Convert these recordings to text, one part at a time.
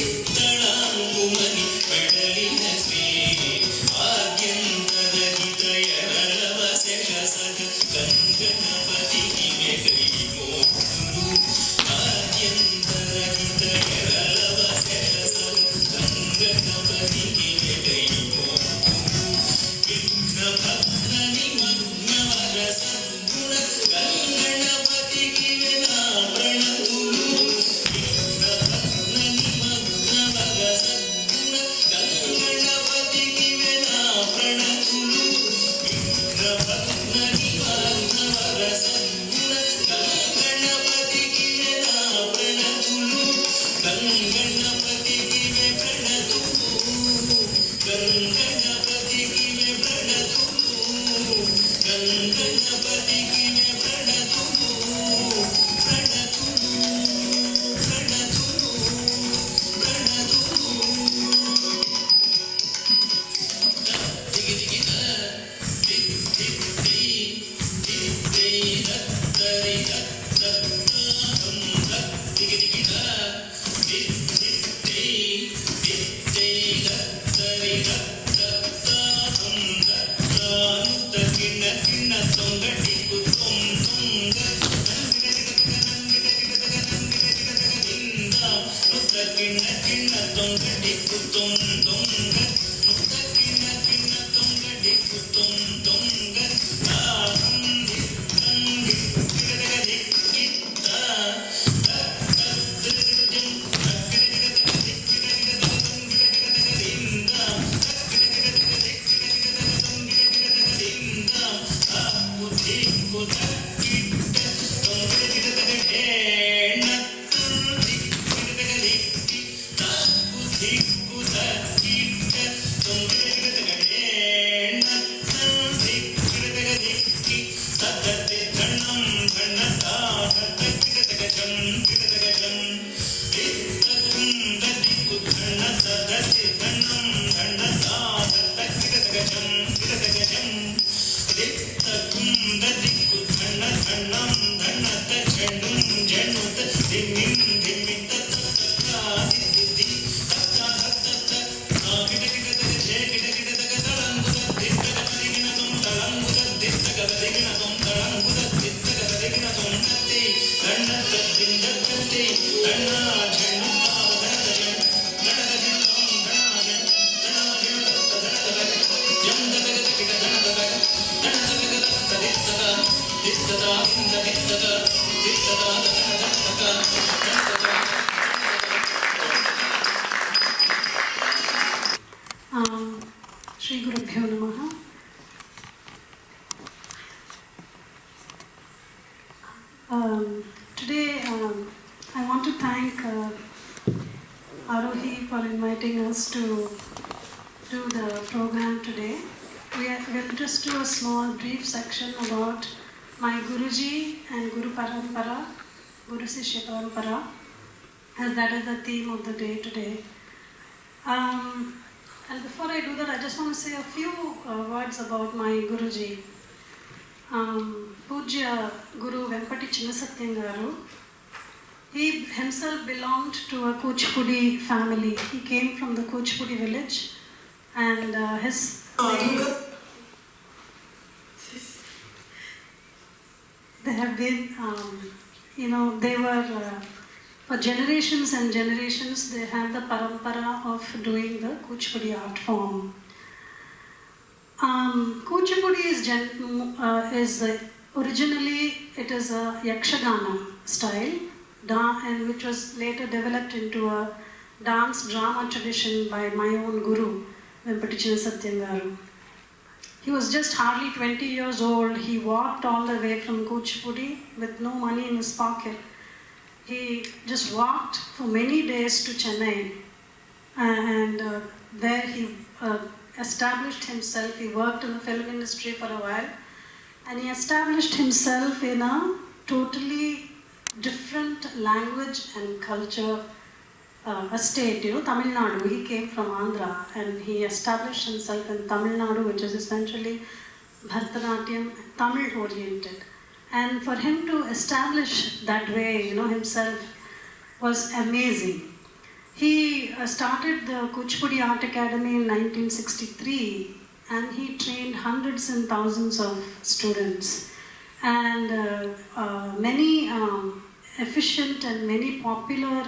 ಇತ್ತಳ Shri Gurubhyo Namaha. Today I want to thank Arohi for inviting us to do the program today. We'll just do a small brief section about my Guruji and Guru Parampara, Guru Sishya Parampara, as that is the theme of the day today. And before I do that, I just want to say a few words about my Guruji. Pujya Guru Vempati Chinnasatyam Garu. He himself belonged to a Kuchipudi family. He came from the Kuchipudi village, and they have been, they were, for generations and generations, they have the parampara of doing the Kuchipudi art form. Kuchipudi is originally, it is a Yakshagana style, and which was later developed into a dance drama tradition by my own Guru, Vempati Chinnasatyam Garu. He was just hardly 20 years old. He walked all the way from Kuchipudi with no money in his pocket. He just walked for many days to Chennai, and there he established himself. He worked in the film industry for a while, and he established himself in a totally different language and culture a state, Tamil Nadu. He came from Andhra, and he established himself in Tamil Nadu, which is essentially Bharatanatyam, Tamil oriented. And for him to establish that way, himself was amazing. He started the Kuchipudi Art Academy in 1963, and he trained hundreds and thousands of students. And many efficient and many popular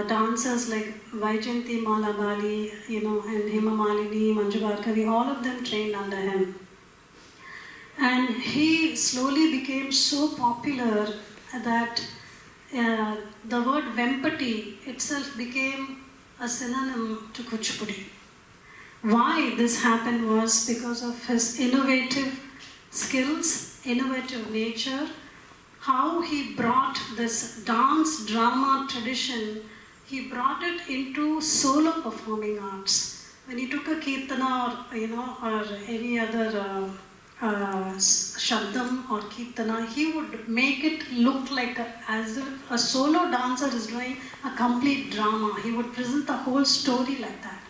dancers like Vaijayanti Mala Bali, and Hema Malini, Manju Bhargavi, all of them trained under him. And he slowly became so popular that the word Vempati itself became a synonym to Kuchipudi. Why this happened was because of his innovative skills, innovative nature, how he brought this dance drama tradition, he brought it into solo performing arts. When he took a kirtana or any other shabdam or kirtana, he would make it look like as if a solo dancer is doing a complete drama. He would present the whole story like that.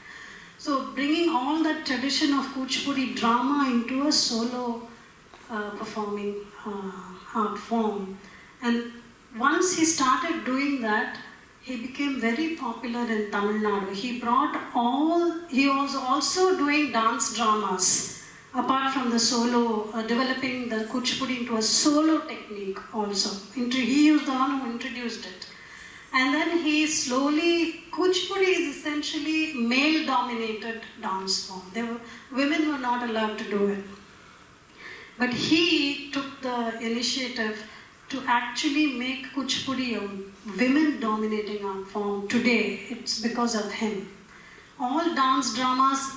So bringing all that tradition of Kuchipudi drama into a solo performing art form. And once he started doing that, he became very popular in Tamil Nadu. He was also doing dance dramas, apart from the solo, developing the Kuchipudi into a solo technique also. He was the one who introduced it. And then he slowly, Kuchipudi is essentially male-dominated dance form. Women were not allowed to do it. But he took the initiative to actually make Kuchipudi a women-dominating art form today. It's because of him. All dance dramas,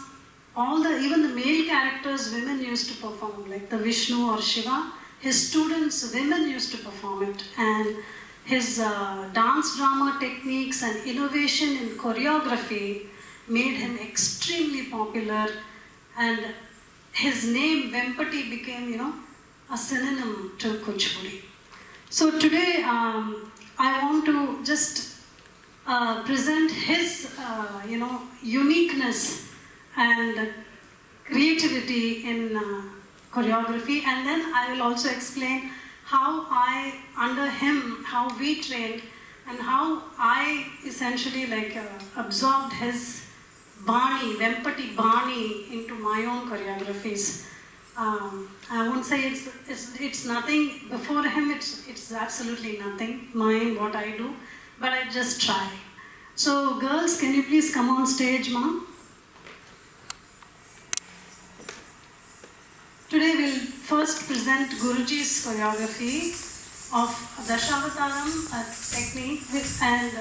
even the male characters, women used to perform, like the Vishnu or Shiva. His students, women used to perform it. And his dance drama techniques and innovation in choreography made him extremely popular, and his name Vempati became, a synonym to Kuchipudi. So today I want to just present his, uniqueness and creativity in choreography, and then I will also explain how under him, how we trained, and how I essentially absorbed his Bani, Vempati Bani into my own choreographies. I won't say it's nothing. Before him, it's absolutely nothing, what I do, but I just try. So girls, can you please come on stage, ma'am? Today we'll first present Guruji's choreography of Dashavataram, a technique and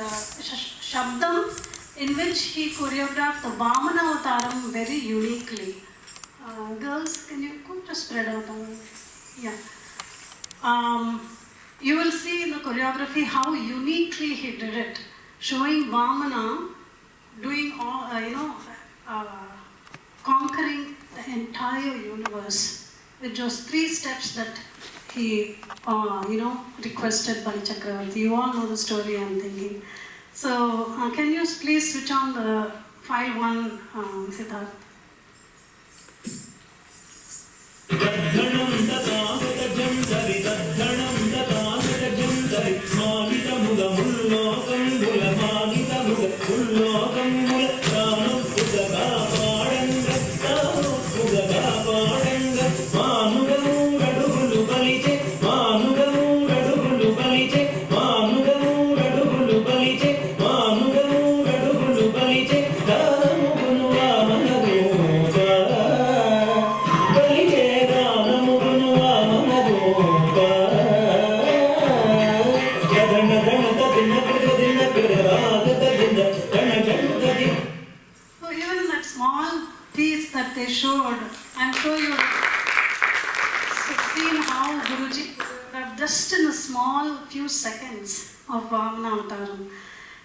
Shabdam, in which he choreographed the Vamana Avataram very uniquely. Girls, can you just spread out? Yeah. You will see in the choreography how uniquely he did it, showing Vamana doing all, conquering the entire universe with just 3 steps that he, requested Bali Chakravarti. You all know the story, I'm thinking. So, can you please switch on the file 1, Siddharth? I'm sure you've seen how Guruji just in a small few seconds of Vamana Avataram.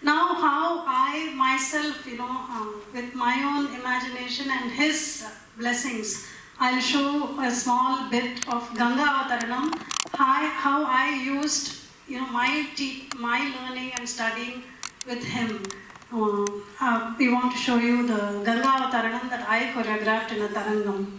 Now how I myself, with my own imagination and his blessings, I'll show a small bit of Ganga Avataranam, how I used my learning and studying with him. We want to show you the Ganga Avataranam that I choreographed in a Tarangam.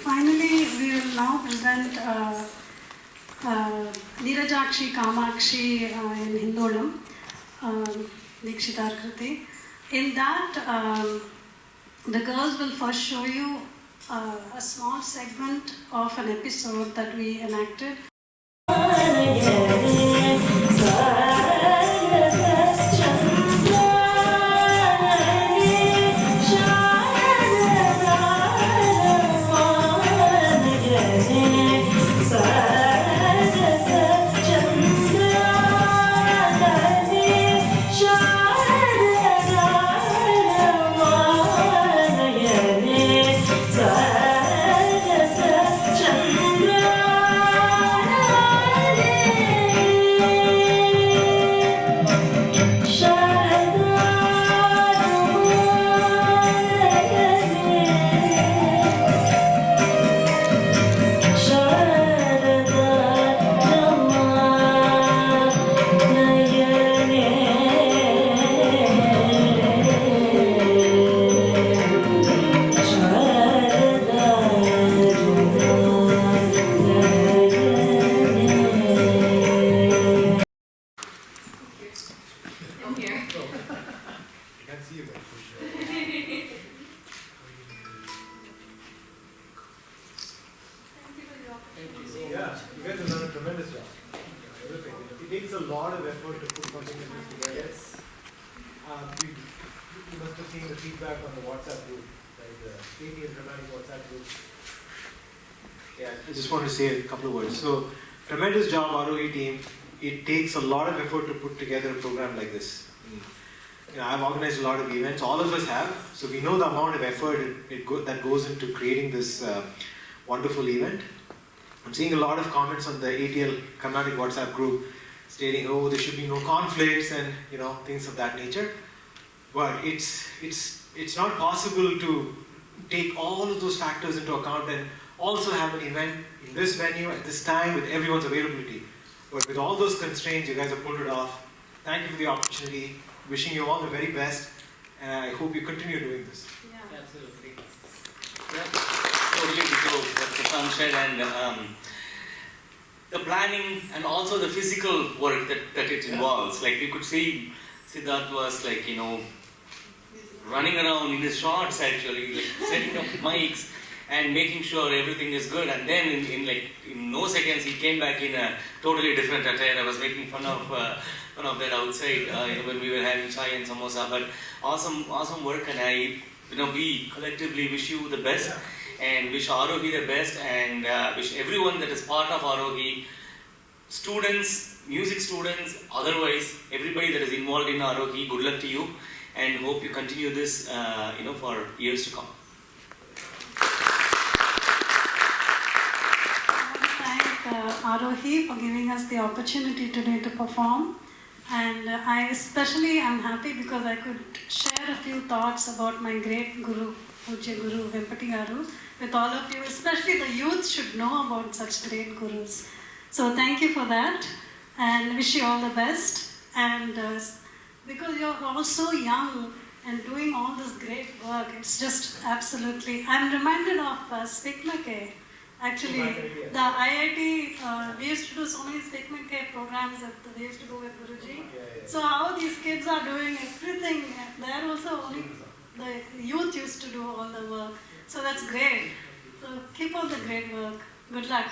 Finally, we will now present Neerajakshi Kamakshi in Hindolam, Dikshitar Kriti. In that, the girls will first show you a small segment of an episode that we enacted. Yeah, you guys have done a tremendous job. Terrific. It takes a lot of effort to put something like this together. You must have seen the feedback on the WhatsApp group, like the State and Dramatic WhatsApp group. Yeah, I just want to say a couple of words. So, tremendous job, Arohi team. It takes a lot of effort to put together a program like this. I've organized a lot of events, all of us have, so we know the amount of effort that goes into creating this wonderful event. I'm seeing a lot of comments on the ATL Carnatic WhatsApp group stating, oh, there should be no conflicts and things of that nature. But it's not possible to take all of those factors into account and also have an event in this venue at this time with everyone's availability. But with all those constraints, you guys have pulled it off. Thank you for the opportunity. Wishing you all the very best, and I hope you continue doing this. Yeah. Absolutely. Yeah. Totally true. What Prashant said, and the planning and also the physical work that it involves. Like you could see, Siddharth was like running around in his shorts actually, like setting up mics and making sure everything is good. And then in no seconds he came back in a totally different attire. I was making fun of that outside when we were having chai and samosa. But awesome work, and we collectively wish you the best and wish Arohi the best, and wish everyone that is part of Arohi, students, music students, otherwise everybody that is involved in Arohi, good luck to you, and hope you continue this for years to come. Arohi for giving us the opportunity today to perform, and I especially am happy because I could share a few thoughts about my great Guru, Pujya Guru Vempati Garu, with all of you. Especially the youth should know about such great gurus. So thank you for that, and wish you all the best. And because you're all so young and doing all this great work, it's just absolutely. I'm reminded of Spikmake. Actually, the IIT, we used to do so many Spikmake programs that we used to do with Guruji. So how these kids are doing everything, they're also only, the youth used to do all the work. So that's great. So keep all the great work. Good luck.